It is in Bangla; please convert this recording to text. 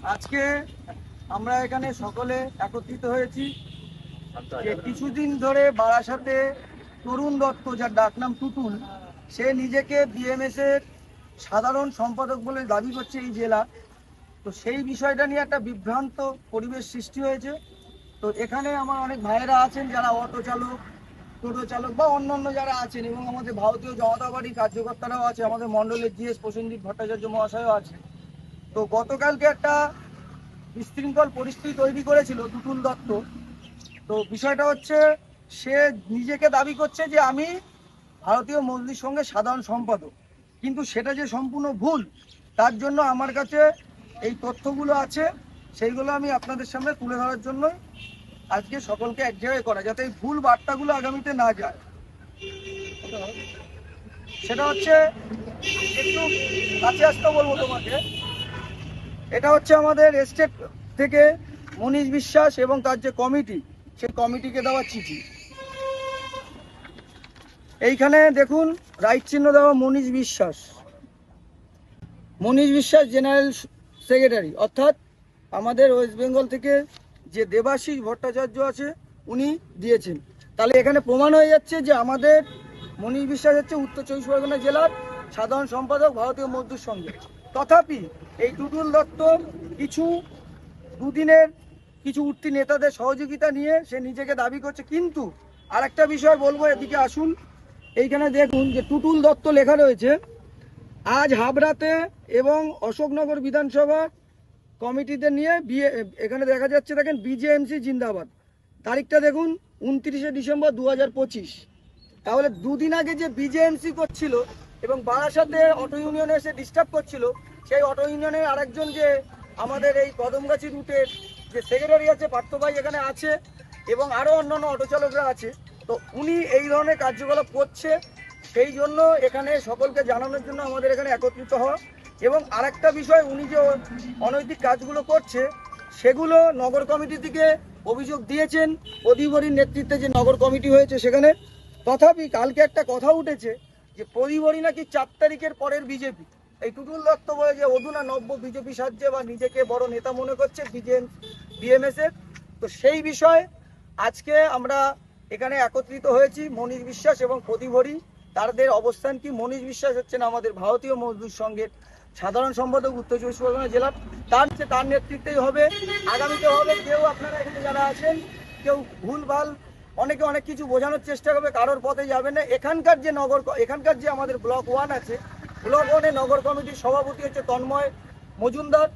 আজকে আমরা এখানে সকলে একত্রিত হয়েছি যে কিছুদিন ধরে বারাসাতে তরুণ দত্ত, যার ডাকনাম টুটুল, সে নিজেকে বিএমএস এর সাধারণ সম্পাদক বলে দাবি করছে এই জেলা। তো সেই বিষয়টা নিয়ে একটা বিভ্রান্ত পরিবেশ সৃষ্টি হয়েছে। তো এখানে আমার অনেক ভাইয়েরা আছেন যারা অটো চালক, টোটো চালক বা অন্যান্য যারা আছেন, এবং আমাদের ভারতীয় জনতা পার্টির কার্যকর্তারাও আছে, আমাদের মণ্ডলের জিএস প্রসেনজিৎ ভট্টাচার্য মহাশয়ও আছে। তো গতকালকে একটা বিশৃঙ্খল পরিস্থিতি তৈরি করেছিল টুটুল দত্ত। তো বিষয়টা হচ্ছে, সে নিজেকে দাবি করছে যে আমি ভারতীয় মজলিস সংঘের সাধারণ সম্পাদক, কিন্তু সেটা যে সম্পূর্ণ ভুল, তার জন্য আমার কাছে এই তথ্যগুলো আছে, সেইগুলো আমি আপনাদের সামনে তুলে ধরার জন্যই আজকে সকলকে এক জায়গায় করা, যাতে এই ভুল বার্তাগুলো আগামীতে না যায়। সেটা হচ্ছে, একটু কাছে আসতে বলবো তোমাকে। এটা হচ্ছে আমাদের স্টেট থেকে মনীষ বিশ্বাস এবং তার যে কমিটি, সেই কমিটিকে দেওয়া চিঠি। এইখানে দেখুন, রাইট চিহ্ন দেওয়া মনীষ বিশ্বাস, জেনারেল সেক্রেটারি, অর্থাৎ আমাদের ওয়েস্ট বেঙ্গল থেকে যে দেবাশিস ভট্টাচার্য আছে উনি দিয়েছেন। তাহলে এখানে প্রমাণ হয়ে যাচ্ছে যে আমাদের মনীষ বিশ্বাস হচ্ছে উত্তর চব্বিশ পরগনা জেলার সাধারণ সম্পাদক ভারতীয় মজদুর সংঘে। তথাপি এই টুটুল দত্ত দুদিনের কিছু উঠতি নেতাদের সহযোগিতা নিয়ে সে নিজেকে দাবি করছে। কিন্তু আর একটা বিষয় বলবো, এদিকে আসুন। এইখানে দেখুন যে টুটুল দত্ত লেখা রয়েছে আজ হাবড়াতে এবং অশোকনগর বিধানসভা কমিটিদের নিয়ে এখানে দেখা যাচ্ছে, দেখেন বিজেএমসি জিন্দাবাদ। তারিখটা দেখুন 29শে ডিসেম্বর 2025। তাহলে দুদিন আগে যে বিজেএমসি করছিল এবং বারাসাতে অটো ইউনিয়নে এসে ডিস্টার্ব করছিল, সেই অটো ইউনিয়নের আরেকজন যে আমাদের এই কদমগাছি রুটের যে সেক্রেটারি আছে, পার্থভাই এখানে আছে, এবং আরও অন্যান্য অটো চালকরা আছে। তো উনি এই ধরনের কার্যকলাপ করছে, সেই জন্য এখানে সকলকে জানানোর জন্য আমাদের এখানে একত্রিত হওয়া। এবং আরেকটা বিষয়, উনি যে অনৈতিক কাজগুলো করছে সেগুলো নগর কমিটি থেকে অভিযোগ দিয়েছেন, প্রদীপহরির নেতৃত্বে যে নগর কমিটি হয়েছে সেখানে। তথাপি কালকে একটা কথা উঠেছে যে প্রদীপহরি নাকি 4 তারিখের পরের বিজেপি। এই টুটুল দত্ত বলে যে অধুনা নব্য বিজেপি সাজছে বা নিজেকে বড় নেতা মনে করছে বিএমএস এর। তো সেই বিষয়ে আজকে আমরা এখানে একত্রিত হয়েছি, মনীষ বিশ্বাস এবং প্রদীপহরি। তাদের অবস্থান কি? মনীষ বিশ্বাস হচ্ছেন আমাদের ভারতীয় মজদুর সংঘের সাধারণ সম্পাদক উত্তর চব্বিশ পরগনা জেলার। তার নেতৃত্বেই হবে, আগামীতে হবে। কেউ আপনারা এখানে যারা আছেন, কেউ ভুলভাল অনেকে অনেক কিছু বোঝানোর চেষ্টা করবে, কারোর পথে যাবে না। এখানকার যে আমাদের ব্লক 1 আছে, ব্লক 1-এ নগর কমিটির সভাপতি হচ্ছে তন্ময় মজুমদার,